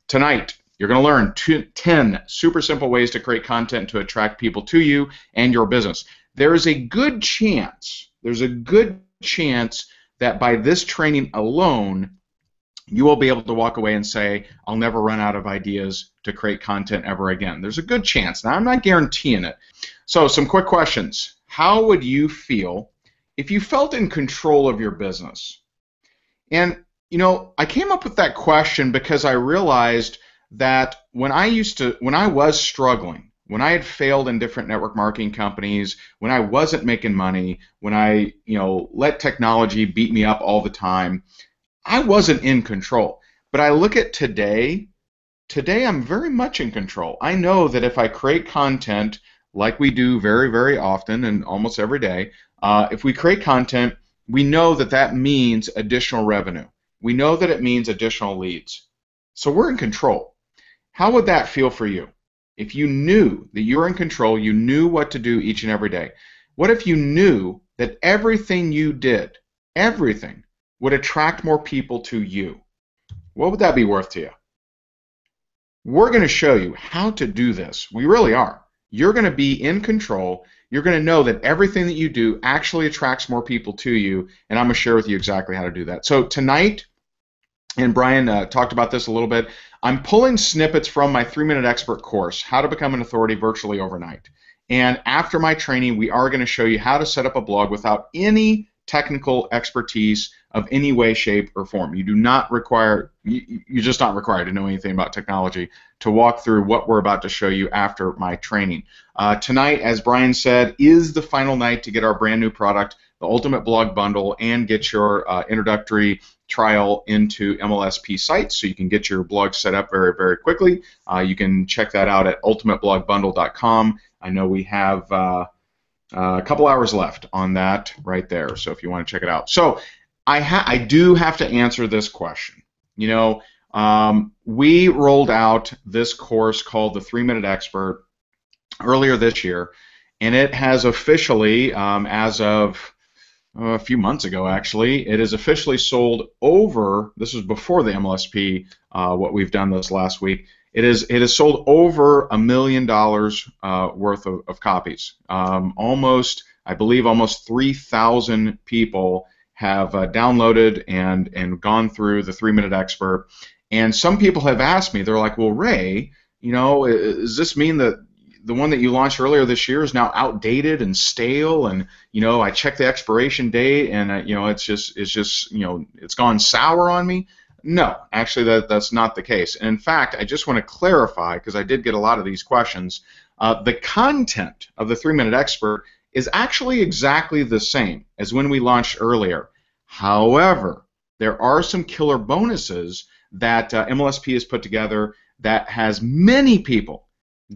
Tonight, you're going to learn 10 super simple ways to create content to attract people to you and your business. There is a good chance, that by this training alone, you will be able to walk away and say, I'll never run out of ideas to create content ever again. There's a good chance. Now, I'm not guaranteeing it. So, some quick questions. How would you feel if you felt in control of your business? And, you know, I came up with that question because I realized that when I was struggling, when I had failed in different network marketing companies, when I wasn't making money, when I, let technology beat me up all the time, I wasn't in control. But I look at today I'm very much in control. I know that if I create content like we do very, very often and almost every day, if we create content, we know that that means additional revenue. We know that it means additional leads. So we're in control. How would that feel for you? If you knew that you were in control, you knew what to do each and every day. What if you knew that everything you did, everything, would attract more people to you? What would that be worth to you? We're going to show you how to do this. We really are. You're going to be in control. You're going to know that everything that you do actually attracts more people to you, and I'm going to share with you exactly how to do that. So tonight, and Brian talked about this a little bit, I'm pulling snippets from my 3-Minute Expert course, How to Become an Authority Virtually Overnight. And after my training, we are going to show you how to set up a blog without any technical expertise of any way, shape, or form. You're just not required to know anything about technology to walk through what we're about to show you after my training. Tonight, as Brian said, is the final night to get our brand new product, the Ultimate Blog Bundle, and get your introductory trial into MLSP sites so you can get your blog set up very, very quickly. You can check that out at ultimateblogbundle.com. I know we have a couple hours left on that right there, so if you want to check it out. So I do have to answer this question. We rolled out this course called the 3-Minute Expert earlier this year, and it has officially, as of a few months ago actually, it is officially sold over, this was before the MLSP, what we've done this last week, it has sold over $1 million worth of copies. I believe almost 3,000 people have downloaded and gone through the 3-Minute Expert. And some people have asked me, they're like, well, Ray, does this mean that the one that you launched earlier this year is now outdated and stale? And, I checked the expiration date and, it's gone sour on me? No, actually that's not the case. And in fact, I just want to clarify, because I did get a lot of these questions, the content of the 3-Minute Expert is actually exactly the same as when we launched earlier. However, there are some killer bonuses that MLSP has put together that has many people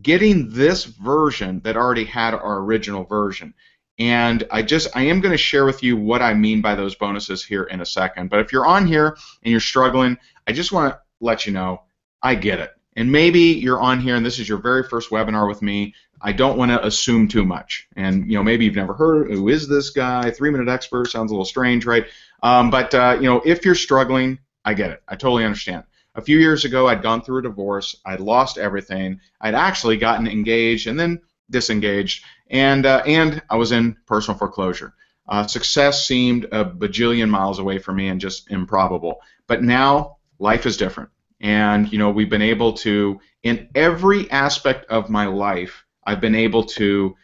getting this version that already had our original version. And I am going to share with you what I mean by those bonuses here in a second. But if you're on here and you're struggling, I just want to let you know I get it. And maybe you're on here and this is your very first webinar with me. I don't want to assume too much. And maybe you've never heard, who is this guy? 3-Minute Expert sounds a little strange, right? But if you're struggling, I get it. I totally understand. A few years ago, I'd gone through a divorce. I'd lost everything. I'd actually gotten engaged and then disengaged, and I was in personal foreclosure. Success seemed a bajillion miles away from me and just improbable. But now life is different, and we've been able to, in every aspect of my life, I've been able to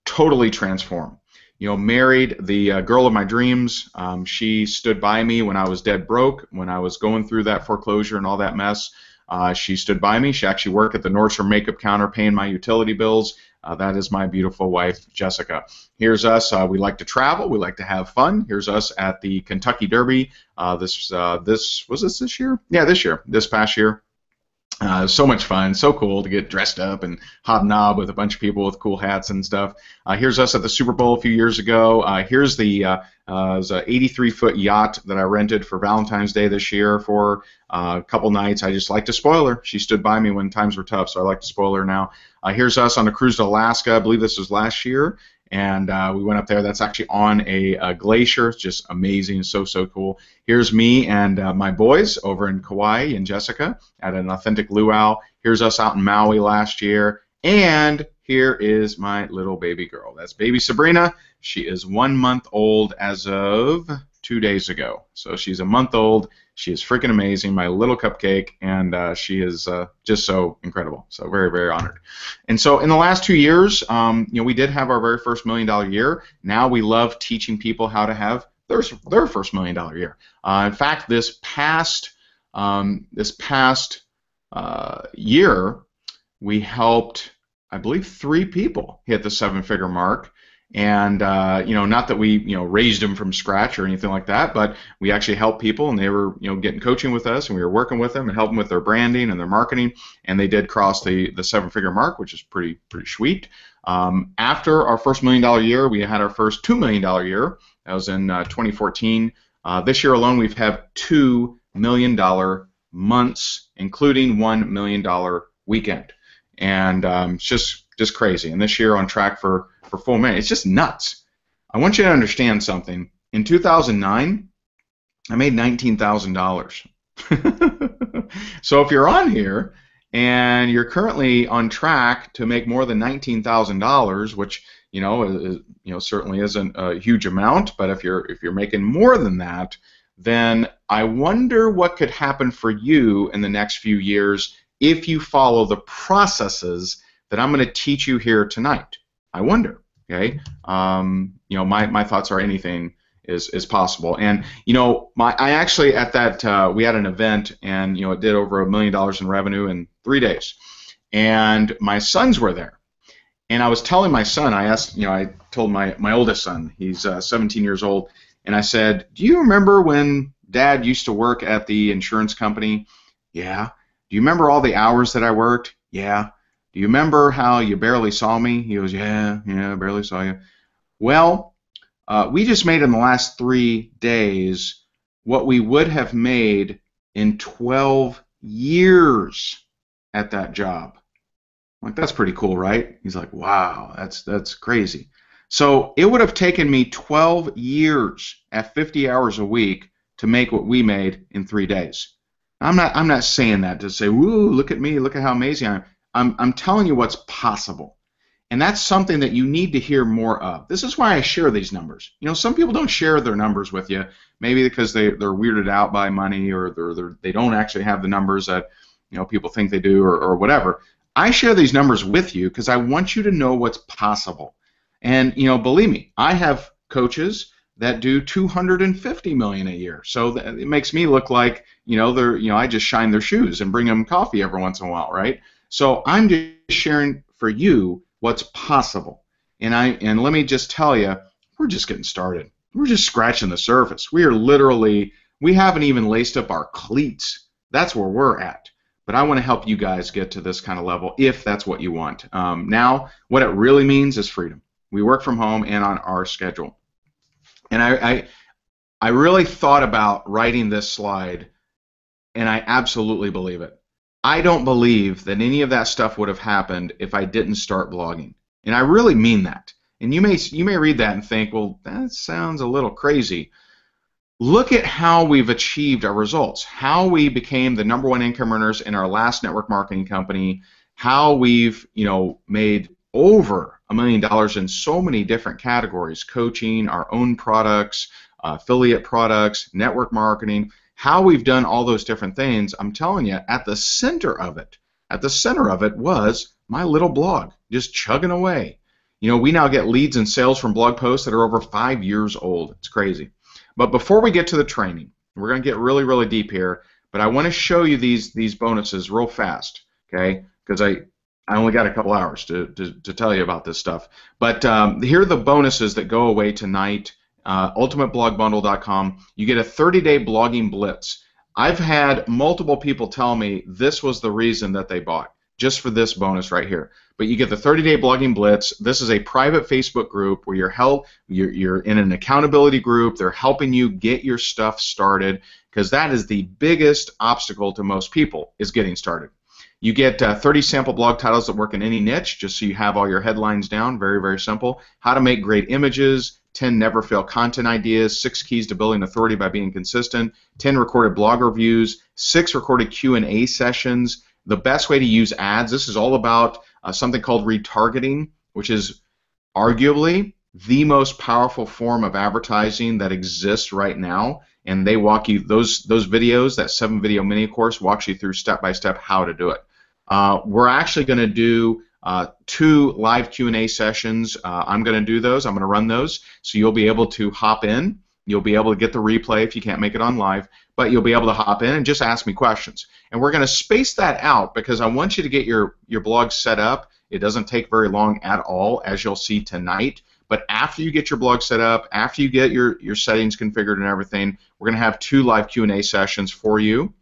totally transform. Married the girl of my dreams. She stood by me when I was dead broke, when I was going through that foreclosure and all that mess. She stood by me. She actually worked at the Nordstrom makeup counter paying my utility bills. That is my beautiful wife, Jessica. Here's us. We like to travel. We like to have fun. Here's us at the Kentucky Derby. Was this year? Yeah, this year. This past year. So much fun, so cool to get dressed up and hobnob with a bunch of people with cool hats and stuff. Here's us at the Super Bowl a few years ago. Here's the it was an 83-foot yacht that I rented for Valentine's Day this year for a couple nights. I just like to spoil her. She stood by me when times were tough, so I like to spoil her now. Here's us on a cruise to Alaska. I believe this was last year. and we went up there. That's actually on a glacier. It's just amazing, so cool. Here's me and my boys over in Kauai and Jessica at an authentic luau. Here's us out in Maui last year, and here is my little baby girl. That's baby Sabrina. She is 1 month old as of 2 days ago. So she's a month old. She is freaking amazing, my little cupcake, and she is just so incredible. So very honored. And so in the last 2 years, we did have our very first $1 million year. Now we love teaching people how to have their first $1 million year. In fact, this past year, we helped, I believe, 3 people hit the 7-figure mark. And not that we raised them from scratch or anything like that, but we actually helped people, and they were getting coaching with us, and we were working with them and helping with their branding and their marketing, and they did cross the 7-figure mark, which is pretty sweet. After our first $1 million year, we had our first $2 million year. That was in 2014. This year alone, we've had $2 million months, including $1 million weekend, and it's just crazy. And this year on track for full million. It's just nuts. I want you to understand something. In 2009, I made $19,000. So if you're on here and you're currently on track to make more than $19,000, which certainly isn't a huge amount, but if you're making more than that, then I wonder what could happen for you in the next few years if you follow the processes that I'm going to teach you here tonight. I wonder. Okay, my thoughts are anything is possible. And I actually at that we had an event, and it did over $1 million in revenue in 3 days, and my sons were there, and I was telling my son, I told my oldest son, he's 17 years old, and I said, do you remember when Dad used to work at the insurance company? Yeah. Do you remember all the hours that I worked? Yeah. Do you remember how you barely saw me? He goes, yeah, barely saw you. Well, we just made in the last 3 days what we would have made in 12 years at that job. I'm like, that's pretty cool, right? He's like, wow, that's crazy. So it would have taken me 12 years at 50 hours a week to make what we made in 3 days. I'm not saying that to say, woo, look at me, look at how amazing I am. I'm telling you what's possible, and that's something that you need to hear more of. This is why I share these numbers. Some people don't share their numbers with you, maybe because they're weirded out by money, or they don't actually have the numbers that people think they do, or whatever. I share these numbers with you because I want you to know what's possible. And believe me, I have coaches that do $250 million a year, so that it makes me look like I just shine their shoes and bring them coffee every once in a while, right? So I'm just sharing for you what's possible. And let me just tell you, we're just getting started. We're just scratching the surface. We haven't even laced up our cleats. That's where we're at. But I want to help you guys get to this kind of level if that's what you want. Now, what it really means is freedom. We work from home and on our schedule. And I really thought about writing this slide, and I absolutely believe it. I don't believe that any of that stuff would have happened if I didn't start blogging. And I really mean that. And you may read that and think, well, that sounds a little crazy. Look at how we've achieved our results, how we became the #1 income earners in our last network marketing company, how we've made over $1 million in so many different categories: coaching, our own products, affiliate products, network marketing. How we've done all those different things, I'm telling you, at the center of it was my little blog, just chugging away. We now get leads and sales from blog posts that are over 5 years old. It's crazy. But before we get to the training, we're going to get really deep here, but I want to show you these bonuses real fast, okay? Because I only got a couple hours to tell you about this stuff. But here are the bonuses that go away tonight. UltimateBlogBundle.com. You get a 30-day blogging blitz. I've had multiple people tell me this was the reason that they bought, just for this bonus right here. But you get the 30-day blogging blitz. This is a private Facebook group where you're in an accountability group. They're helping you get your stuff started, because that is the biggest obstacle to most people, is getting started. You get 30 sample blog titles that work in any niche, just so you have all your headlines down. Very, very simple. How to make great images, 10 never fail content ideas, 6 keys to building authority by being consistent, 10 recorded blog reviews, 6 recorded Q&A sessions, the best way to use ads. This is all about something called retargeting, which is arguably the most powerful form of advertising that exists right now. And they walk you, those videos, that 7-video mini course walks you through step by step how to do it. We're actually going to do 2 live Q&A sessions. I'm going to do those. I'm going to run those, so you'll be able to hop in. You'll be able to get the replay if you can't make it on live, but you'll be able to hop in and just ask me questions. And we're going to space that out because I want you to get your blog set up. It doesn't take very long at all, as you'll see tonight. But after you get your blog set up, after you get your settings configured and everything, we're going to have 2 live Q&A sessions for you.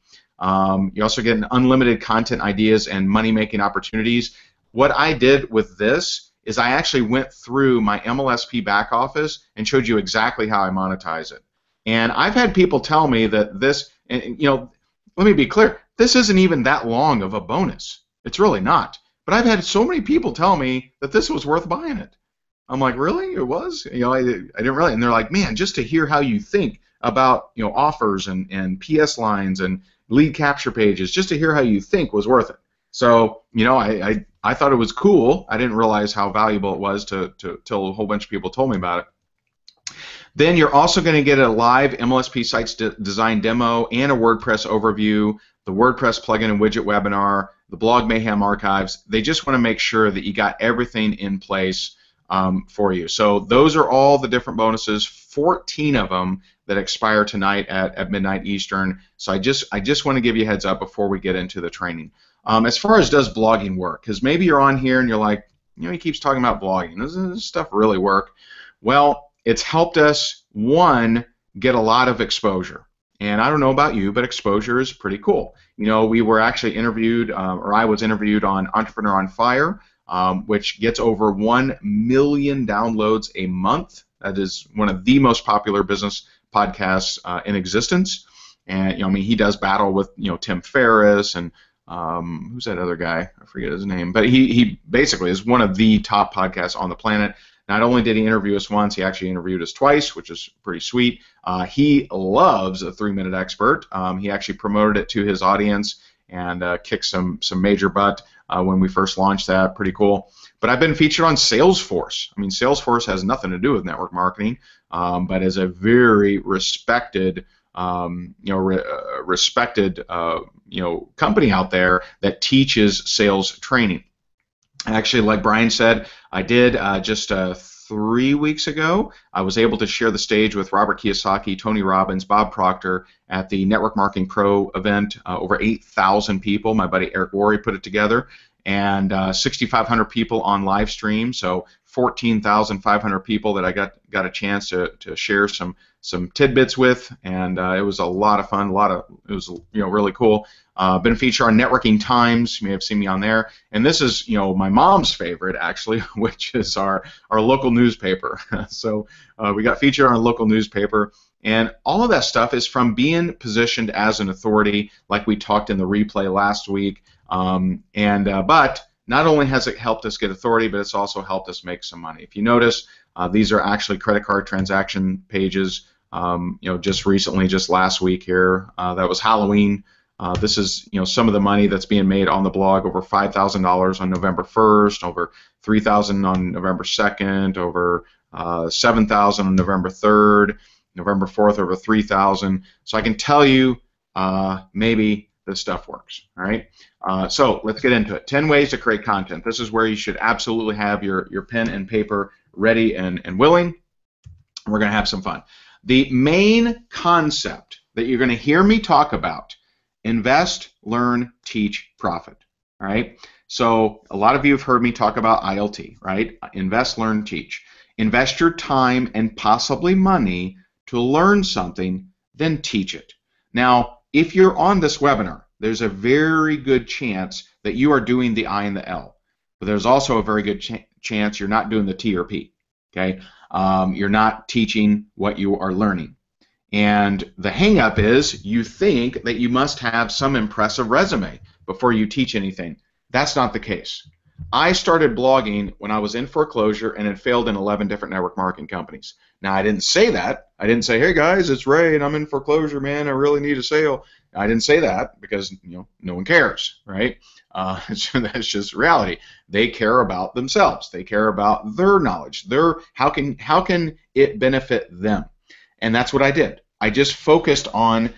You also get unlimited content ideas and money-making opportunities. What I did with this is I actually went through my MLSP back office and showed you exactly how I monetize it. And I've had people tell me that this, and, let me be clear, this isn't even that long of a bonus. It's really not. But I've had so many people tell me that this was worth buying it. I'm like, really? It was? I didn't really. And they're like, man, just to hear how you think about offers and PS lines and lead capture pages, just to hear how you think was worth it. So I thought it was cool. I didn't realize how valuable it was till a whole bunch of people told me about it. Then you're also going to get a live MLSP sites design demo and a WordPress overview, the WordPress plugin and widget webinar, the Blog Mayhem archives. They just want to make sure that you got everything in place for you. So those are all the different bonuses, 14 of them that expire tonight at midnight Eastern. So I just want to give you a heads up before we get into the training. As far as does blogging work, because maybe you're on here and you're like, he keeps talking about blogging. Does this stuff really work? Well, it's helped us, one, get a lot of exposure. And I don't know about you, but exposure is pretty cool. We were actually interviewed, or I was interviewed on Entrepreneur on Fire, which gets over 1 million downloads a month. That is one of the most popular business podcasts in existence. And he does battle with Tim Ferriss and who's that other guy? I forget his name, but he basically is one of the top podcasts on the planet. Not only did he interview us once, he actually interviewed us twice, which is pretty sweet. He loves a 3-minute expert. He actually promoted it to his audience and kicked some major butt when we first launched that. Pretty cool. But I've been featured on Salesforce. Salesforce has nothing to do with network marketing, but is a very respected, company out there that teaches sales training. Actually, like Brian said, I did just 3 weeks ago. I was able to share the stage with Robert Kiyosaki, Tony Robbins, Bob Proctor at the Network Marketing Pro event. Over 8,000 people. My buddy Eric Worre put it together, and 6,500 people on live stream. So 14,500 people that I got a chance to share some tidbits with, and it was a lot of fun. It was really cool. Been featured on Networking Times. You may have seen me on there. And this is my mom's favorite actually, which is our local newspaper. So we got featured on a local newspaper, and all of that stuff is from being positioned as an authority, like we talked in the replay last week. But not only has it helped us get authority, but it's also helped us make some money. If you notice, these are actually credit card transaction pages. Just recently, just last week here, that was Halloween. This is some of the money that's being made on the blog. Over $5,000 on November 1st, over $3,000 on November 2nd, over $7,000 on November 3rd, November 4th over $3,000. So I can tell you maybe this stuff works. All right. So let's get into it. 10 ways to create content. This is where you should absolutely have your pen and paper ready and willing. We're going to have some fun. The main concept that you're going to hear me talk about: invest, learn, teach, profit. All right. So a lot of you have heard me talk about ILT, right? Invest, learn, teach. Invest your time and possibly money to learn something, then teach it. Now, if you're on this webinar, there's a very good chance that you are doing the I and the L. But there's also a very good chance you're not doing the T or P. Okay? You're not teaching what you are learning. And the hang-up is you think that you must have some impressive resume before you teach anything. That's not the case. I started blogging when I was in foreclosure and had failed in 11 different network marketing companies. Now, I didn't say that. I didn't say, hey guys, it's Ray and I'm in foreclosure, man. I really need a sale. I didn't say that because no one cares, right? That's just reality. They care about themselves. They care about their knowledge. How can it benefit them? And that's what I did. I just focused on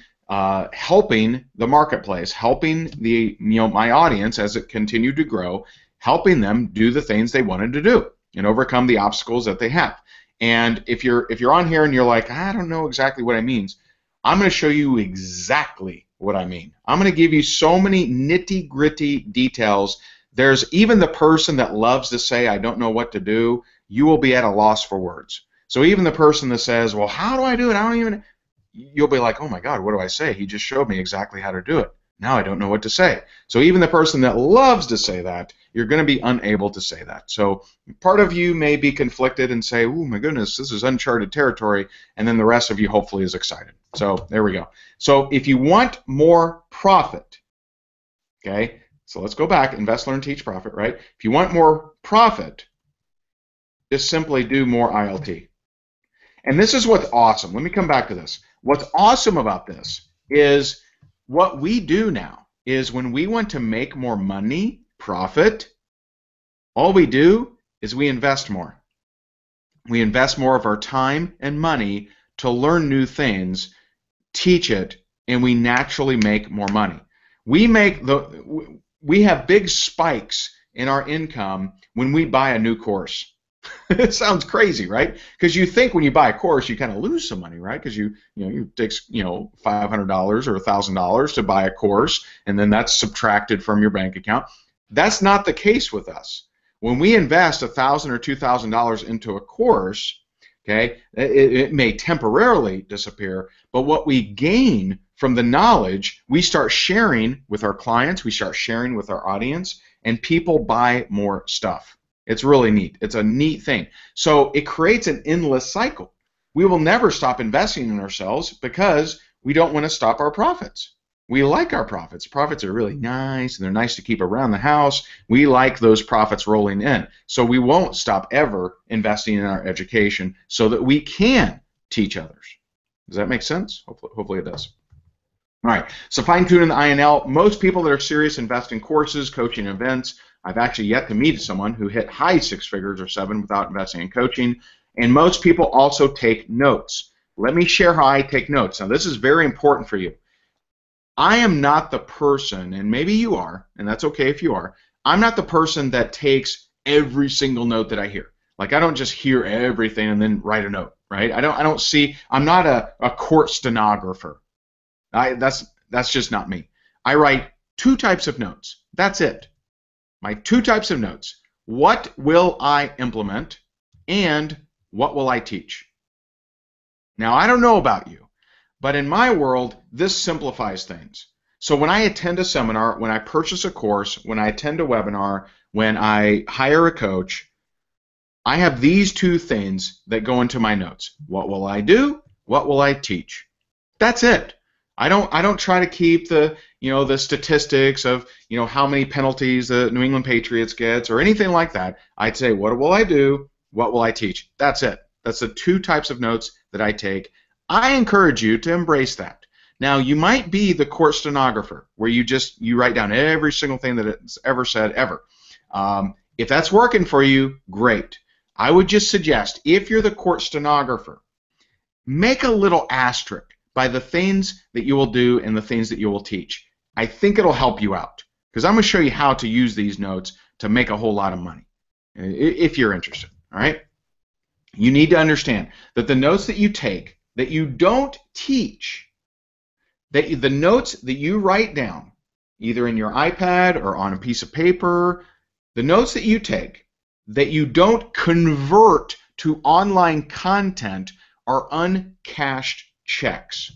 helping the marketplace, helping my audience as it continued to grow, helping them do the things they wanted to do and overcome the obstacles that they have. And if you're on here and you're like, I don't know exactly what it means, I'm going to show you exactly what I mean. I'm going to give you so many nitty-gritty details. There's even the person that loves to say, I don't know what to do, you will be at a loss for words. So even the person that says, well, how do I do it? I don't even, you'll be like, oh my God, what do I say? He just showed me exactly how to do it. Now I don't know what to say. So even the person that loves to say that, you're going to be unable to say that. So part of you may be conflicted and say, oh my goodness, this is uncharted territory, and then the rest of you hopefully is excited. So there we go. So if you want more profit, okay, so let's go back, invest, learn, teach, profit, right? If you want more profit, just simply do more ILT. And this is what's awesome. Let me come back to this. What's awesome about this is what we do now is when we want to make more money, profit, all we do is we invest more. We invest more of our time and money to learn new things, teach it, and we naturally make more money. We have big spikes in our income when we buy a new course. It sounds crazy, right? Because you think when you buy a course, you kind of lose some money, right? Because you take $500 or $1,000 to buy a course, and then that's subtracted from your bank account. That's not the case with us. When we invest $1,000 or $2,000 into a course, okay, it may temporarily disappear, but what we gain from the knowledge, we start sharing with our clients, we start sharing with our audience, and people buy more stuff. It's really neat. It's a neat thing. So it creates an endless cycle. We will never stop investing in ourselves because we don't want to stop our profits. We like our profits. Profits are really nice, and they're nice to keep around the house. We like those profits rolling in. So we won't stop ever investing in our education so that we can teach others. Does that make sense? Hopefully it does. All right, so fine-tuning the INL. Most people that are serious invest in courses, coaching, events. I've actually yet to meet someone who hit high six figures or seven without investing in coaching. And most people also take notes. Let me share how I take notes. Now, this is very important for you. I am not the person, and maybe you are, and that's okay if you are, I'm not the person that takes every single note that I hear. Like, I don't just hear everything and then write a note, right? I'm not a court stenographer. That's just not me. I write two types of notes. That's it. My two types of notes. What will I implement, and what will I teach? Now, I don't know about you, but in my world, this simplifies things. So when I attend a seminar, when I purchase a course, when I attend a webinar, when I hire a coach, I have these two things that go into my notes. What will I do? What will I teach? That's it. I don't try to keep the statistics of how many penalties the New England Patriots gets or anything like that. I'd say, what will I do? What will I teach? That's it. That's the two types of notes that I take. I encourage you to embrace that. Now, you might be the court stenographer where you write down every single thing that it's ever said ever. If that's working for you, great. I would just suggest, if you're the court stenographer, make a little asterisk by the things that you will do and the things that you will teach. I think it'll help you out because I'm going to show you how to use these notes to make a whole lot of money if you're interested. All right? You need to understand that the notes that you take, that you don't teach, the notes that you write down, either in your iPad or on a piece of paper, the notes that you take that you don't convert to online content are uncashed checks.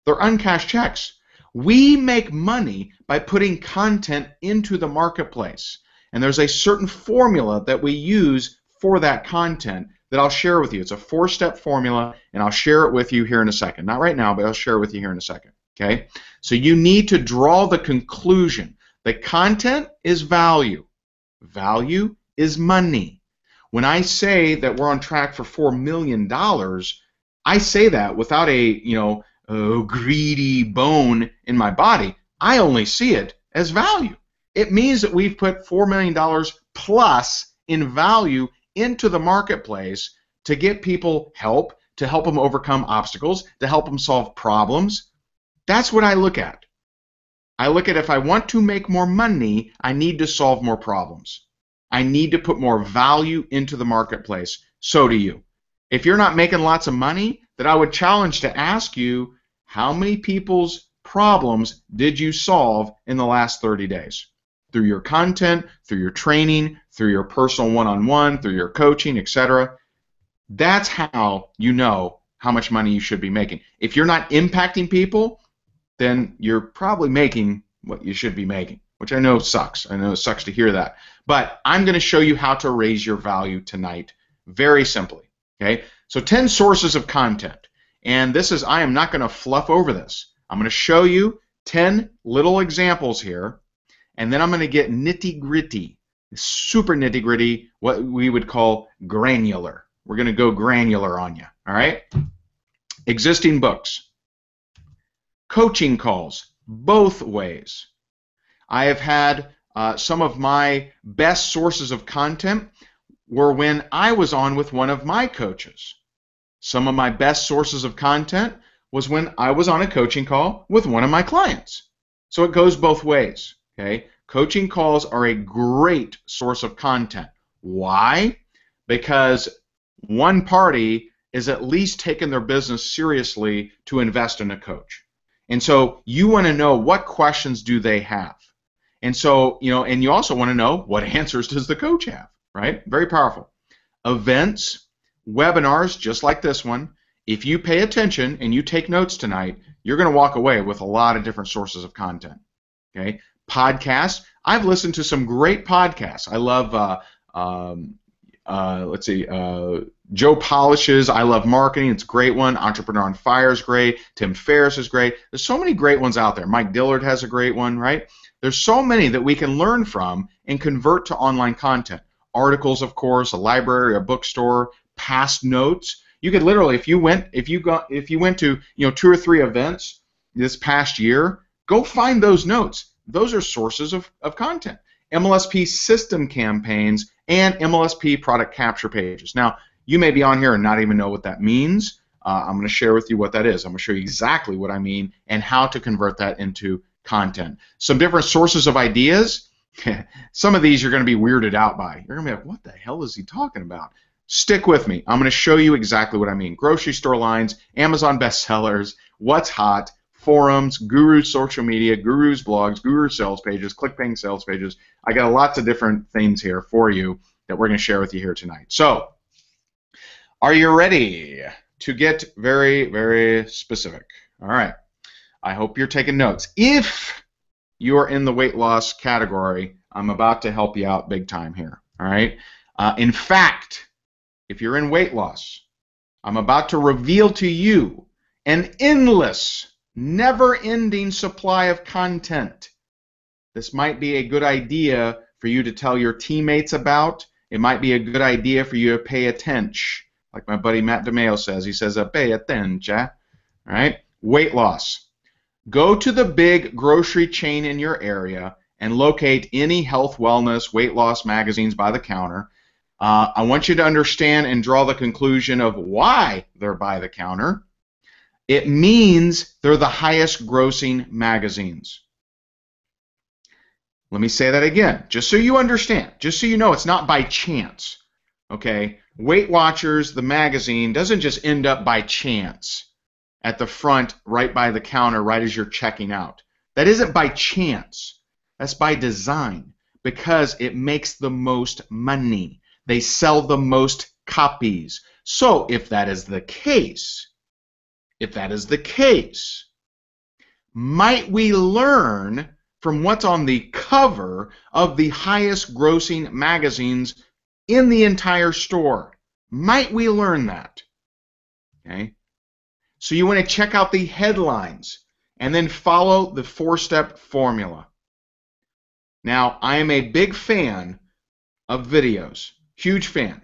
They're uncashed checks. We make money by putting content into the marketplace. And there's a certain formula that we use for that content that I'll share with you. It's a 4-step formula, and I'll share it with you here in a second. Not right now, but I'll share it with you here in a second. Okay? So you need to draw the conclusion that content is value. Value is money. When I say that we're on track for $4 million, I say that without a greedy bone in my body. I only see it as value. It means that we've put $4 million plus in value into the marketplace to get people help, to help them overcome obstacles, to help them solve problems. That's what I look at. I look at if I want to make more money, I need to solve more problems. I need to put more value into the marketplace. So do you. If you're not making lots of money, then I would challenge to ask you, how many people's problems did you solve in the last 30 days? Through your content, through your training, through your personal one-on-one, through your coaching, etc. That's how you know how much money you should be making. If you're not impacting people, then you're probably making what you should be making, which I know sucks. I know it sucks to hear that. But I'm going to show you how to raise your value tonight very simply. Okay? So 10 sources of content. And I am not going to fluff over this. I'm going to show you 10 little examples here, and then I'm going to get nitty-gritty, super nitty-gritty, what we would call granular. We're going to go granular on you, all right? Existing books. Coaching calls, both ways. I have had some of my best sources of content were when I was on with one of my coaches. Some of my best sources of content was when I was on a coaching call with one of my clients. So it goes both ways, okay? Coaching calls are a great source of content. Why? Because one party is at least taking their business seriously to invest in a coach. And so you want to know what questions do they have. And so, and you also want to know what answers does the coach have, right? Very powerful. Events, webinars, just like this one. If you pay attention and you take notes tonight, you're going to walk away with a lot of different sources of content. Okay? Podcasts. I've listened to some great podcasts. I love, Joe Polish's I Love Marketing. It's a great one. Entrepreneur on Fire is great. Tim Ferriss is great. There's so many great ones out there. Mike Dillard has a great one, right? There's so many that we can learn from and convert to online content. Articles, of course, a library, a bookstore, past notes. You could literally, if you went to 2 or 3 events this past year, go find those notes. Those are sources of content. MLSP system campaigns and MLSP product capture pages. Now, you may be on here and not even know what that means. I'm going to share with you what that is. I'm going to show you exactly what I mean and how to convert that into content. Some different sources of ideas. Some of these you're going to be weirded out by. You're going to be like, what the hell is he talking about? Stick with me. I'm going to show you exactly what I mean. Grocery store lines, Amazon bestsellers, what's hot, forums, Guru's social media, Guru's blogs, Guru's sales pages, ClickBank sales pages. I got lots of different things here for you that we're going to share with you here tonight. So, are you ready to get very, very specific? All right. I hope you're taking notes. If you're in the weight loss category, I'm about to help you out big time here. All right. In fact, if you're in weight loss, I'm about to reveal to you an endless, never-ending supply of content. This might be a good idea for you to tell your teammates about. It might be a good idea for you to pay attention. Like my buddy Matt DeMeo says. He says, pay attention. All right? Weight loss. Go to the big grocery chain in your area and locate any health, wellness, weight loss magazines by the counter. I want you to understand and draw the conclusion of why they're by the counter. It means they're the highest grossing magazines. Let me say that again, just so you understand, just so you know it's not by chance. Okay? Weight Watchers, the magazine, doesn't just end up by chance at the front right by the counter right as you're checking out. That isn't by chance. That's by design because it makes the most money. They sell the most copies. So if that is the case, might we learn from what's on the cover of the highest grossing magazines in the entire store? Might we learn that? Okay. So you want to check out the headlines. and then follow the 4-step formula. Now, I am a big fan of videos, huge fan.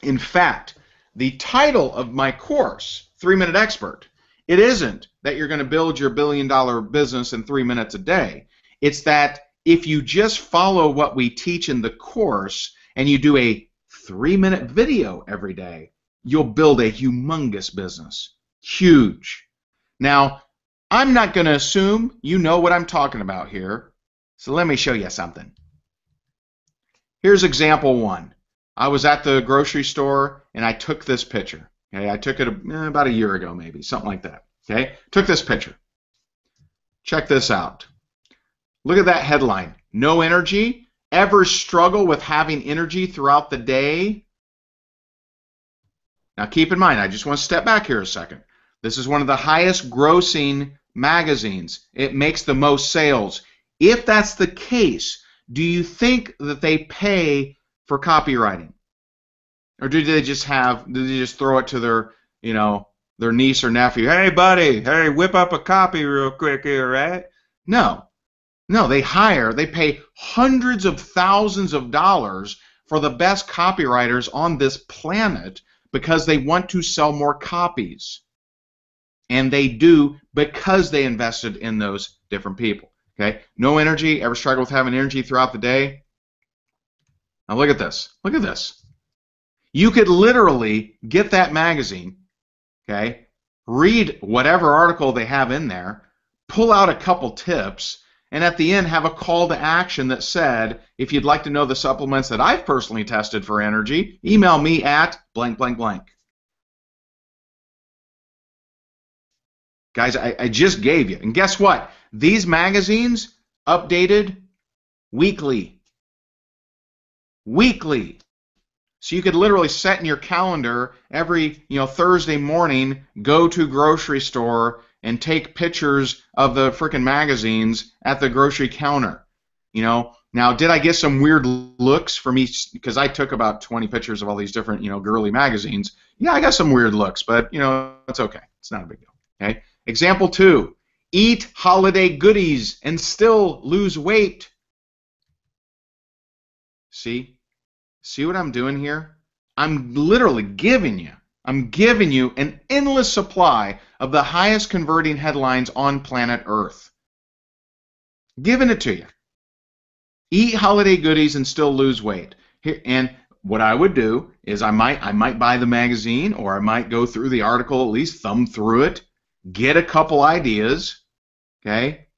In fact, the title of my course, 3-Minute Expert, it isn't that you're going to build your billion-dollar business in 3 minutes a day. It's that if you just follow what we teach in the course and you do a 3-minute video every day, you'll build a humongous business. Huge. Now, I'm not going to assume you know what I'm talking about here, so let me show you something. Here's example 1. I was at the grocery store and I took this picture. Okay, I took it about a year ago, maybe, something like that. Okay, took this picture. Check this out. Look at that headline. No energy? Ever struggle with having energy throughout the day? Now keep in mind, I just want to step back here a second. This is one of the highest grossing magazines. It makes the most sales. If that's the case, do you think that they pay for copywriting? Or do they just throw it to their, their niece or nephew? Hey, buddy, hey, whip up a copy real quick here, right? No, they pay hundreds of thousands of dollars for the best copywriters on this planet because they want to sell more copies. And they do because they invested in those different people. Okay? No energy, ever struggle with having energy throughout the day? Now look at this. Look at this. You could literally get that magazine, okay, read whatever article they have in there, pull out a couple tips, and at the end have a call to action that said, if you'd like to know the supplements that I've personally tested for energy, email me at blank, blank, blank. Guys, I just gave you. And guess what? These magazines updated weekly. Weekly. So you could literally set in your calendar every Thursday morning, go to grocery store and take pictures of the freaking magazines at the grocery counter. Now did I get some weird looks from each, because I took about 20 pictures of all these different girly magazines. Yeah, I got some weird looks, but it's okay. It's not a big deal. Okay. Example 2, eat holiday goodies and still lose weight. See what I'm doing here? I'm literally giving you an endless supply of the highest converting headlines on planet Earth. Giving it to you. Eat holiday goodies and still lose weight. Here, and what I would do is I might buy the magazine, or I might go through the article, at least thumb through it, get a couple ideas. Okay?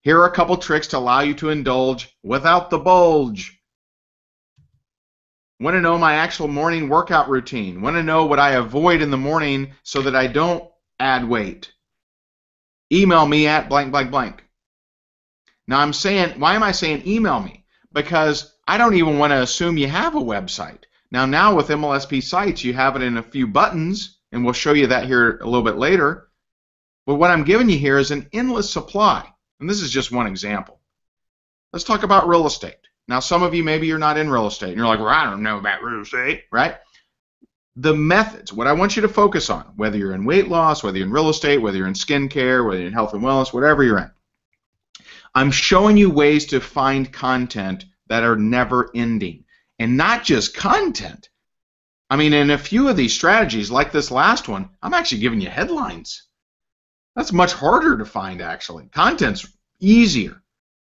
Here are a couple tricks to allow you to indulge without the bulge. Want to know my actual morning workout routine. Want to know what I avoid in the morning so that I don't add weight. Email me at blank, blank, blank. Now why am I saying email me? Because I don't even want to assume you have a website. Now with MLSP sites, you have it in a few buttons, and we'll show you that here a little bit later. But what I'm giving you here is an endless supply. And this is just one example. Let's talk about real estate. Now, some of you, maybe you're not in real estate, and you're like, well, I don't know about real estate, right? The methods, what I want you to focus on, whether you're in weight loss, whether you're in real estate, whether you're in skincare, whether you're in health and wellness, whatever you're in, I'm showing you ways to find content that are never ending. And not just content. I mean, in a few of these strategies, like this last one, I'm actually giving you headlines. That's much harder to find, actually. Content's easier.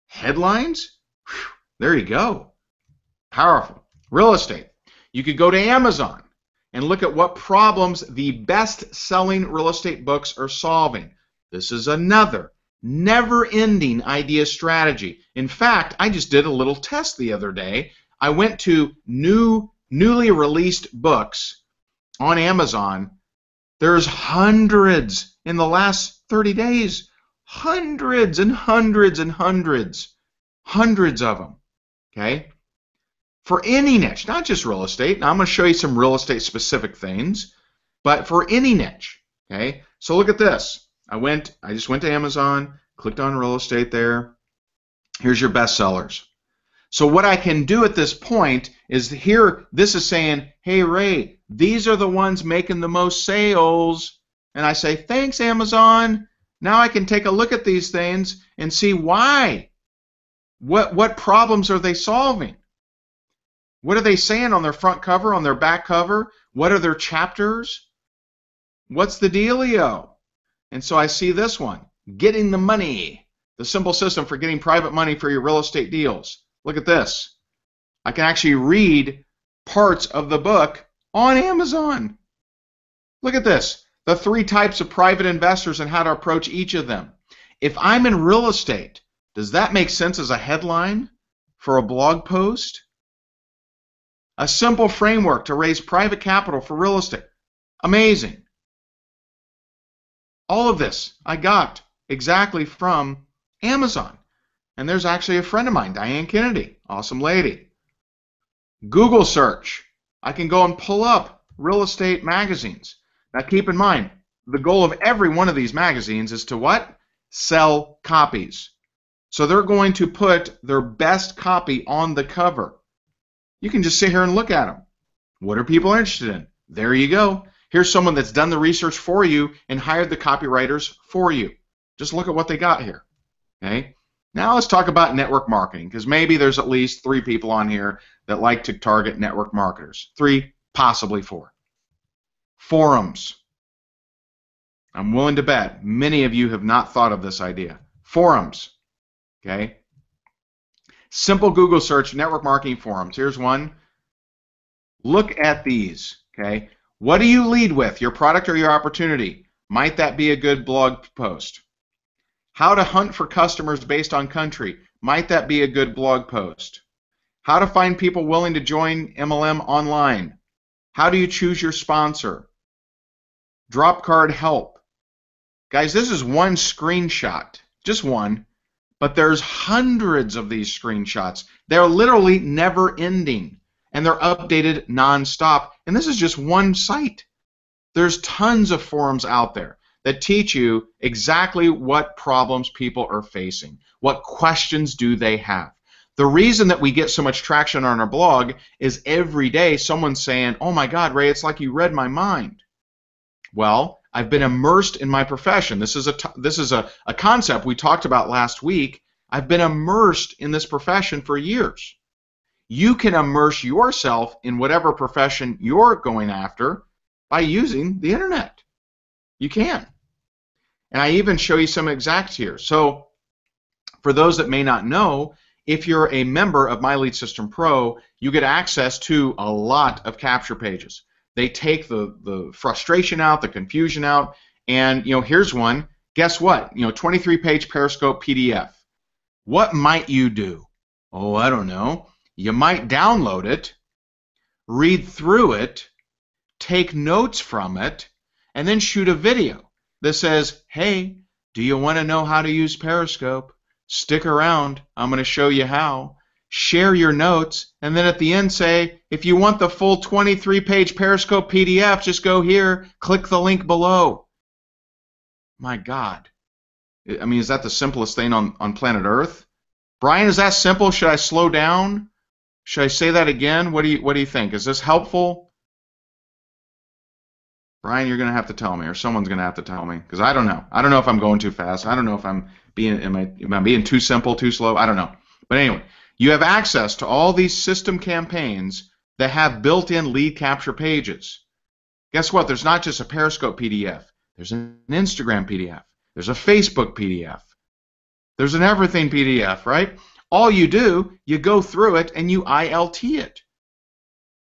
Headlines? Whew. There you go. Powerful. Real estate. You could go to Amazon and look at what problems the best-selling real estate books are solving. This is another never-ending idea strategy. In fact, I just did a little test the other day. I went to newly released books on Amazon. There's hundreds in the last 30 days. Hundreds and hundreds and hundreds. Hundreds of them. Okay? For any niche, not just real estate. Now I'm going to show you some real estate specific things, but for any niche. Okay? So look at this. I just went to Amazon, clicked on real estate there. Here's your bestsellers. So what I can do at this point is here, this is saying, hey Ray, these are the ones making the most sales. And I say, thanks Amazon. Now I can take a look at these things and see why. What problems are they solving? What are they saying on their front cover, on their back cover? What are their chapters? What's the dealio? And so I see this one, getting the money, the simple system for getting private money for your real estate deals. Look at this. I can actually read parts of the book on Amazon. Look at this, the 3 types of private investors and how to approach each of them. If I'm in real estate, does that make sense as a headline for a blog post? A simple framework to raise private capital for real estate. Amazing. All of this I got exactly from Amazon. And there's actually a friend of mine, Diane Kennedy, awesome lady. Google search. I can go and pull up real estate magazines. Now keep in mind, the goal of every one of these magazines is to what? Sell copies. So they're going to put their best copy on the cover. You can just sit here and look at them. What are people interested in? There you go. Here's someone that's done the research for you and hired the copywriters for you. Just look at what they got here. Okay? Now let's talk about network marketing, because maybe there's at least 3 people on here that like to target network marketers. 3, possibly 4. Forums. I'm willing to bet many of you have not thought of this idea. Forums. Okay? Simple Google search, network marketing forums. Here's one. Look at these. Okay? What do you lead with, your product or your opportunity? Might that be a good blog post? How to hunt for customers based on country. Might that be a good blog post? How to find people willing to join MLM online. How do you choose your sponsor? Drop card help. Guys, this is one screenshot, just one, but there's hundreds of these screenshots. They're literally never ending, and they're updated nonstop. And this is just one site. There's tons of forums out there that teach you exactly what problems people are facing. What questions do they have? The reason that we get so much traction on our blog is every day someone's saying, oh my God, Ray, it's like you read my mind. Well, I've been immersed in my profession. This is a concept we talked about last week. I've been immersed in this profession for years. You can immerse yourself in whatever profession you're going after by using the internet. You can. And I even show you some exacts here. So for those that may not know, if you're a member of My Lead System Pro, you get access to a lot of capture pages. They take the frustration out, the confusion out, and here's one. Guess what? 23-page Periscope PDF. What might you do? Oh, I don't know. You might download it, read through it, take notes from it, and then shoot a video that says, hey, do you want to know how to use Periscope? Stick around. I'm going to show you how. Share your notes, and then at the end say, if you want the full 23-page Periscope PDF, just go here, click the link below. My God. I mean, is that the simplest thing on planet Earth? Brian, is that simple? Should I slow down? Should I say that again? What do you think? Is this helpful? Brian, you're going to have to tell me, or someone's going to have to tell me, because I don't know. I don't know if I'm going too fast. I don't know if am I being too simple, too slow? I don't know. But anyway, you have access to all these system campaigns that have built-in lead capture pages. Guess what? There's not just a Periscope PDF. There's an Instagram PDF. There's a Facebook PDF. There's an everything PDF, right? All you do, you go through it and you ILT it.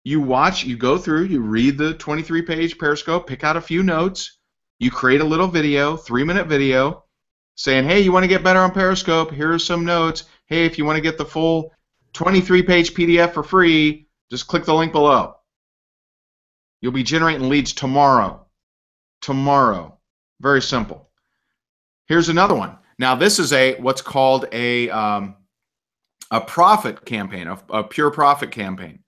You watch, you go through, you read the 23-page Periscope, pick out a few notes, you create a little video, 3-minute video, saying, hey, you want to get better on Periscope, here are some notes. Hey, if you want to get the full 23-page PDF for free, just click the link below. You'll be generating leads tomorrow. Tomorrow. Very simple. Here's another one. Now, this is what's called a profit campaign, a pure profit campaign.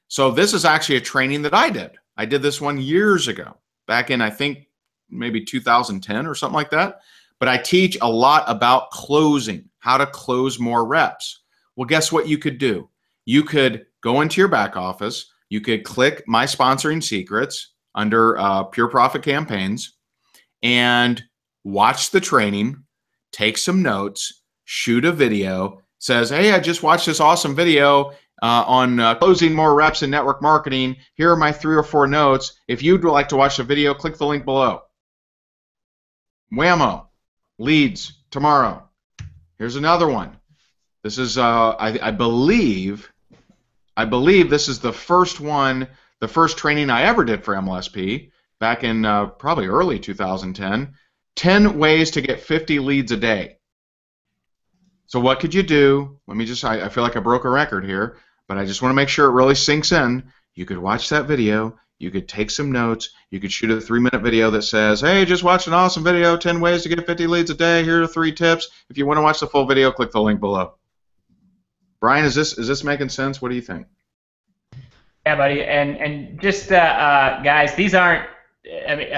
So this is actually a training that I did. I did this one years ago, back in, I think, maybe 2010 or something like that. But I teach a lot about closing, how to close more reps. Well, guess what you could do? You could go into your back office. You could click My Sponsoring Secrets under Pure Profit Campaigns, and watch the training, take some notes, shoot a video, says, hey, I just watched this awesome video on closing more reps in network marketing. Here are my 3 or 4 notes. If you'd like to watch the video, click the link below. Whammo. Leads tomorrow. Here's another one. This is, I believe this is the first one, the first training I ever did for MLSP back in probably early 2010. 10 ways to get 50 leads a day. So what could you do? Let me just, I feel like I broke a record here, but I just want to make sure it really sinks in. You could watch that video. You could take some notes. You could shoot a 3-minute video that says, hey, just watched an awesome video, 10 ways to get 50 leads a day. Here are 3 tips. If you want to watch the full video, click the link below. Brian, is this making sense? What do you think? Yeah, buddy. And just, guys, these aren't, I mean,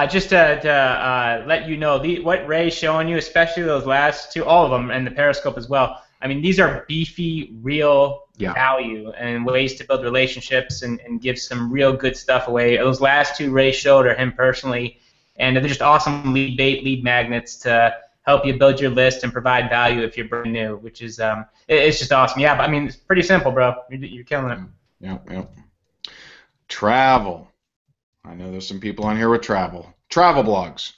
just to let you know, what Ray's showing you, especially those last 2, all of them, and the Periscope as well, I mean, these are beefy, real value and ways to build relationships and give some real good stuff away. Those last 2 Ray showed are him personally, and they're just awesome lead magnets to help you build your list and provide value if you're brand new, which is it's just awesome. Yeah, but I mean, it's pretty simple, bro. You're killing it. Yep. Travel. I know there's some people on here with travel. Travel blogs.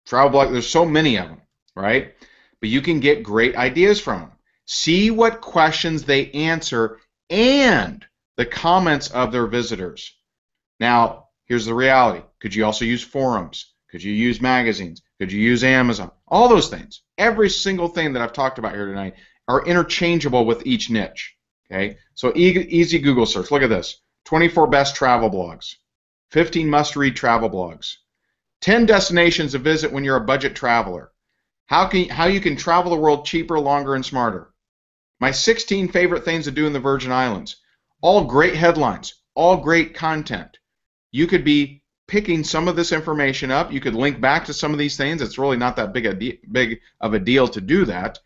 There's so many of them, right? But you can get great ideas from them. See what questions they answer and the comments of their visitors. Now, here's the reality. Could you also use forums? Could you use magazines? Could you use Amazon? All those things. Every single thing that I've talked about here tonight are interchangeable with each niche. Okay? So easy Google search. Look at this. 24 best travel blogs. 15 must-read travel blogs. 10 destinations to visit when you're a budget traveler. How you can travel the world cheaper, longer, and smarter. My 16 favorite things to do in the Virgin Islands. All great headlines. All great content. You could be picking some of this information up. You could link back to some of these things. It's really not that big of a deal to do that.